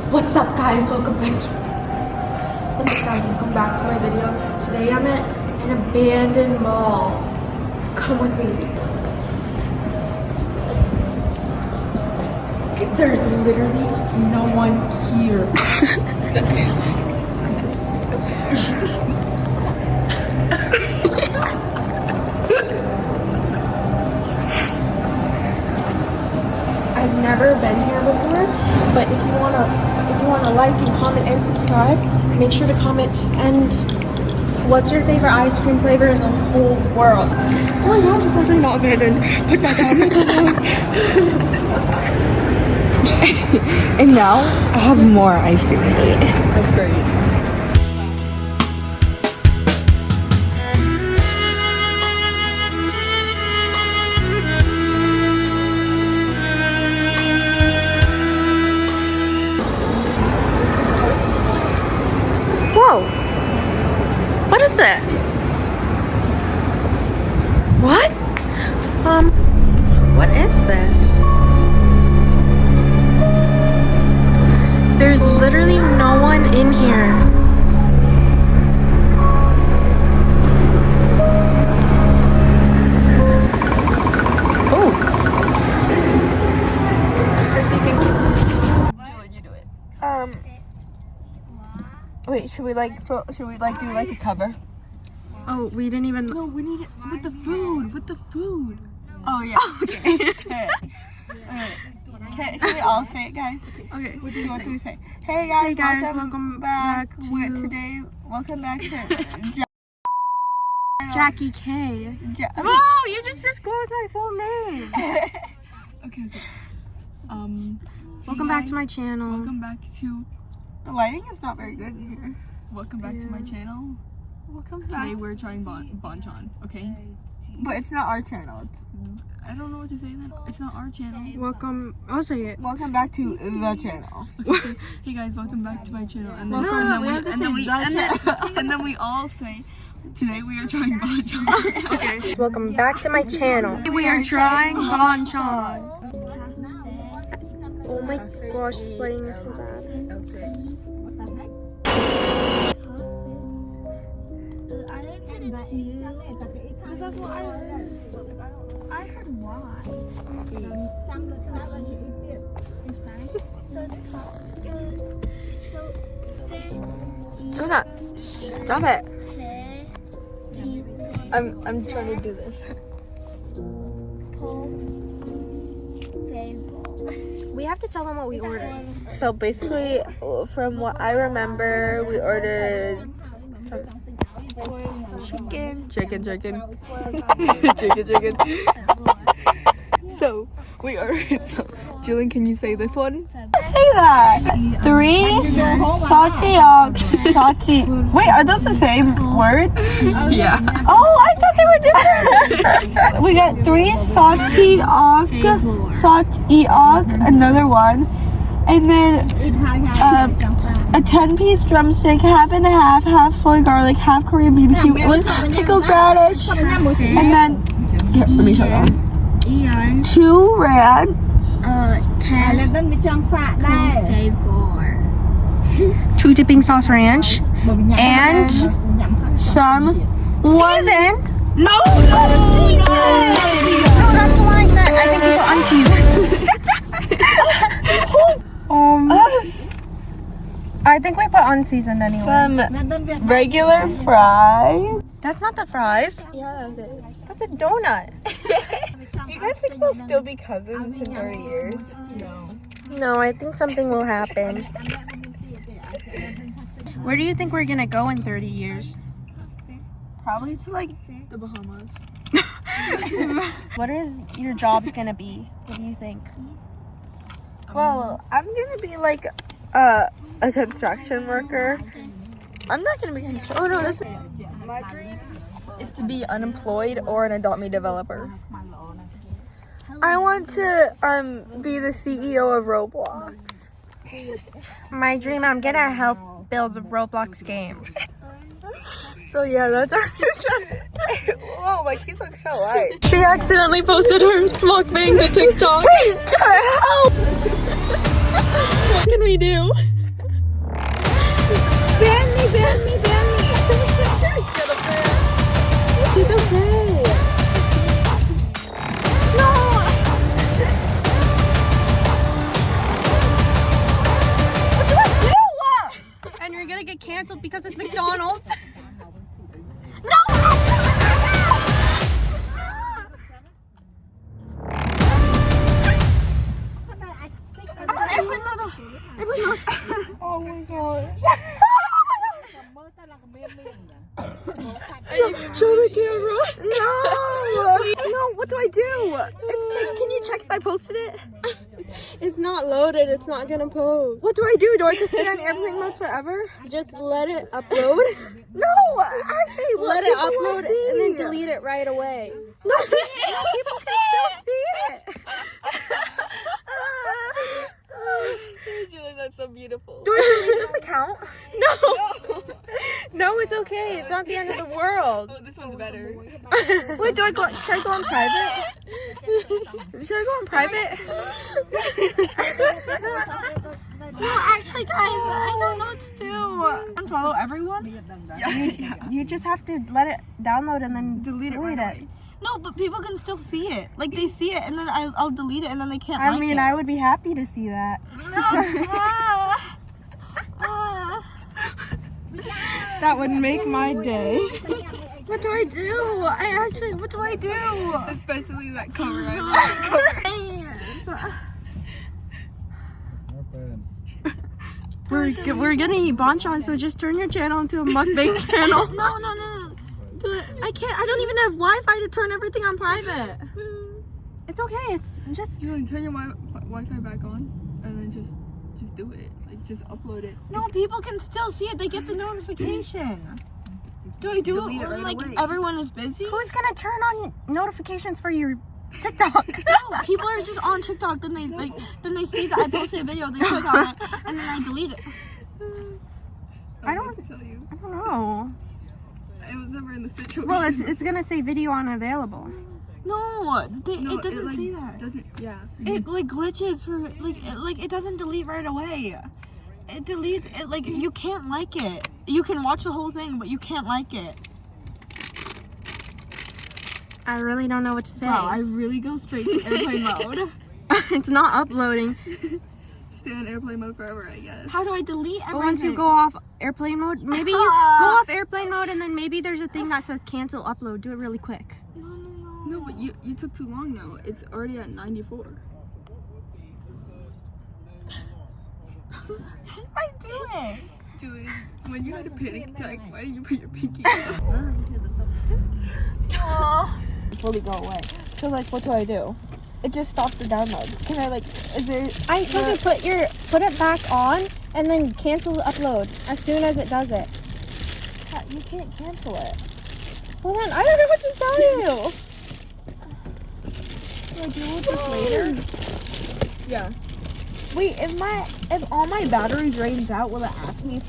What's up guys, welcome back to my video. Today I'm at an abandoned mall. Come with me. There's literally no one here. I've never been here before, but if you wanna like and comment and subscribe, make sure to comment. And what's your favorite ice cream flavor in the whole world? Oh my gosh, it's actually not abandoned. Put that down. And now I have more ice cream to eat. That's great. Whoa! What is this? What? What is this? There's literally no one in here. Oh. You do it. Wait, should we do like a cover? Oh, we didn't even. No, we need it with the food. Oh yeah. Okay. Can we all say it, guys? Okay. What do we say? Hey guys, welcome back to welcome back to Jackie K. Oh, you just disclosed my full name. Okay. Welcome back to my channel. Welcome back to The lighting is not very good in here. welcome back to my channel. Welcome Today back. we're trying Bonchon, okay? But it's not our channel. It's I don't know what to say then. It's not our channel. Welcome. I'll say it. welcome back to the channel. Okay, so, hey guys, welcome back to my channel. And then, and then we all say today we are trying Bonchon. Okay. Welcome back to my channel. We are trying Bonchon. Oh my gosh, this lighting is so bad. I heard why. Jonah, stop it. I'm trying to do this. We have to tell them what we ordered. So basically, from what I remember, we ordered some chicken. So we ordered some. Julian, can you say this one? Say that. 3 salty. Wait, are those the same words? Yeah. Oh, I thought they were different. We got 3 salty ock, another one, and then a 10-piece drumstick, half and a half soy garlic, half Korean BBQ with pickled radish, and then here, let me show you. 2 ranch, 2 dipping sauce ranch and some seasoned. No, No, that's the one I meant. I think we put unseasoned. I think we put unseasoned anyway. some regular fries. That's not the fries. Yeah, okay. That's a donut. Do you guys think we'll still be cousins in 30 years? No, I think something will happen. Where do you think we're gonna go in 30 years? Probably to like The Bahamas. What is your job's gonna be? What do you think? Well, I'm gonna be like a construction worker. I'm not gonna be construction. Oh no, this is My dream is to be unemployed or an Adopt Me developer. I want to be the CEO of Roblox. My dream, I'm gonna help build Roblox games. So yeah, that's our future. Whoa, my teeth look so white. She accidentally posted her mukbang to TikTok. Wait, help! What can we do? It's not loaded. It's not gonna post. What do I do? Do I just stay on airplane mode forever? Just let it upload. No, actually, Let it upload and then delete it right away. No, people can still see it. Julie, that's so beautiful. Do I delete this account? No. No, it's okay. It's not the end of the world. Oh, this one's better. Wait, should I go on private? Should I go on private? No, actually, guys, I don't know what to do. Unfollow everyone? You just have to let it download and then delete it. No, but people can still see it. Like, they see it, and then I'll delete it, and then they can't I like mean, it. I would be happy to see that. That would make my day. What do I do? What do I do? Especially that cover. We're gonna eat banchan, so just turn your channel into a mukbang channel. No. I can't. I don't even have Wi-Fi to turn everything on private. It's okay. It's just. Julie, turn your Wi-Fi back on, and then just do it. Like, just upload it. No, people can still see it. They get the notification. Do I do Delete it it when right like away. everyone is busy? Who's gonna turn on notifications for your TikTok? No, people are just on TikTok. Then they see that I posted a video. They click on it, and then I delete it. I don't tell you. I don't know. I was never in the situation. Well, it's gonna say video unavailable. No, it doesn't like, say that. Yeah. It like glitches for it doesn't delete right away. It deletes it like you can't like it. You can watch the whole thing, but you can't like it. I really don't know what to say. Wow, I really go straight to airplane mode. It's not uploading. Stay on airplane mode forever, I guess. How do I delete everything? But once you go off airplane mode, maybe you go off airplane mode and then maybe there's a thing that says cancel upload. Do it really quick. No, but you took too long now. It's already at 94. I do it. Julie, when you had a panic attack, why did you put your pinky out? Fully go away. So like, what do I do? It just stopped the download. Can I like? Is there? I told you put it back on and then cancel the upload as soon as it does it. You can't cancel it. Hold on, I don't know what to tell you. Do I deal with this later? Yeah. Wait, if all my battery drains out, will it ask me?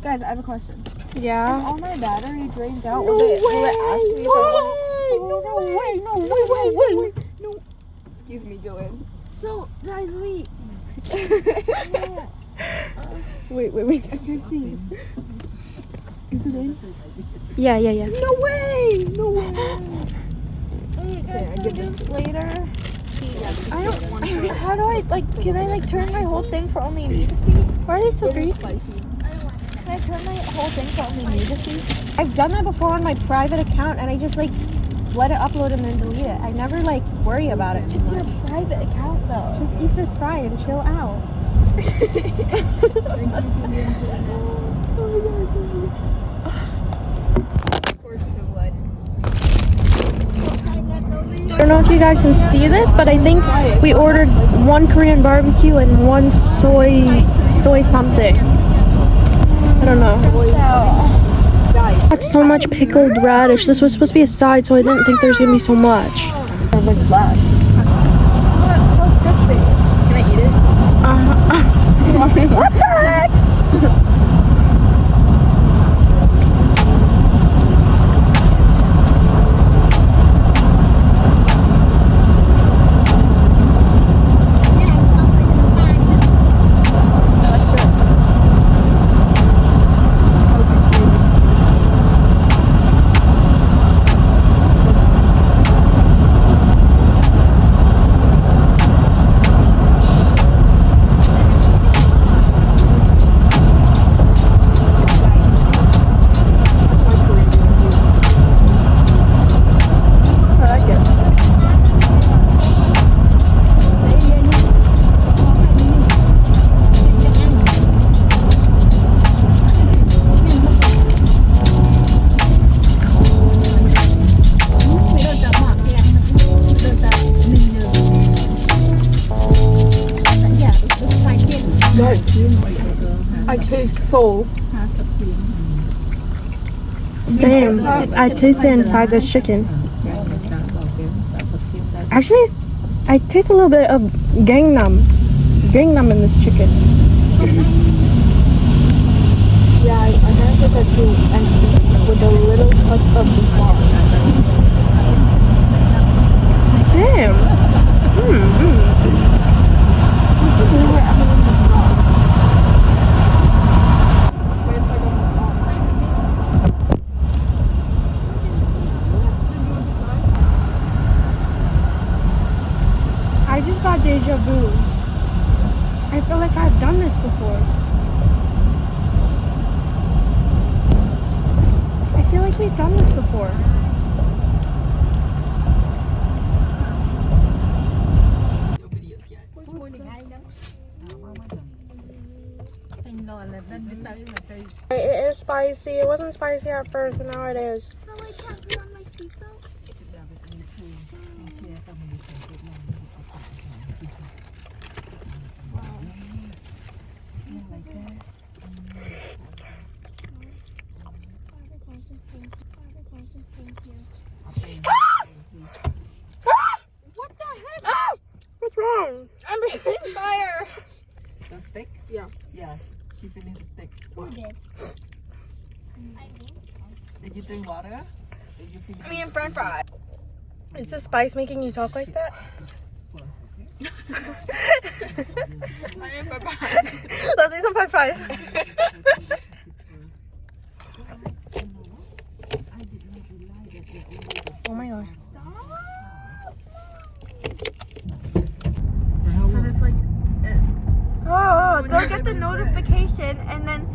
Guys, I have a question. If Yeah. all my battery drains out, No will it ask me if I want? No. Excuse me, Julian. So, guys, wait. Wait. I can't see. Is it in? Yeah. No way! Wait, guys, can we do this later? I don't. How do I Can I turn my whole thing for only me to see? Why are they so greasy? Can I turn my whole thing for only me to see? I've done that before on my private account and I just let it upload and then delete it. I never worry about it too It's your much. private account though. Just eat this fry and chill out. I don't know if you guys can see this, but I think we ordered one Korean barbecue and one soy something. I don't know. Got so much pickled radish. This was supposed to be a side, so I didn't think there's gonna be so much. It's so crispy. Can I eat it? What the heck? I taste soul. Same. I taste it inside this chicken. Actually, I taste a little bit of Gangnam in this chicken. Yeah, I kind of taste that too, and with a little touch of the sauce. Same. I just got deja vu. I feel like I've done this before. I feel like we've done this before. It is spicy. It wasn't spicy at first, but now it is. So I can't put on my seatbelt? What the heck? What's wrong? I'm breathing fire. The steak? Yeah. Yeah. She finished the steak. Who did? Did you drink water? Did you finish? I mean, French fries. Is the spice making you talk like that? I am French fries. Let's eat some French fries. Oh my gosh. Oh, they'll get the notification and then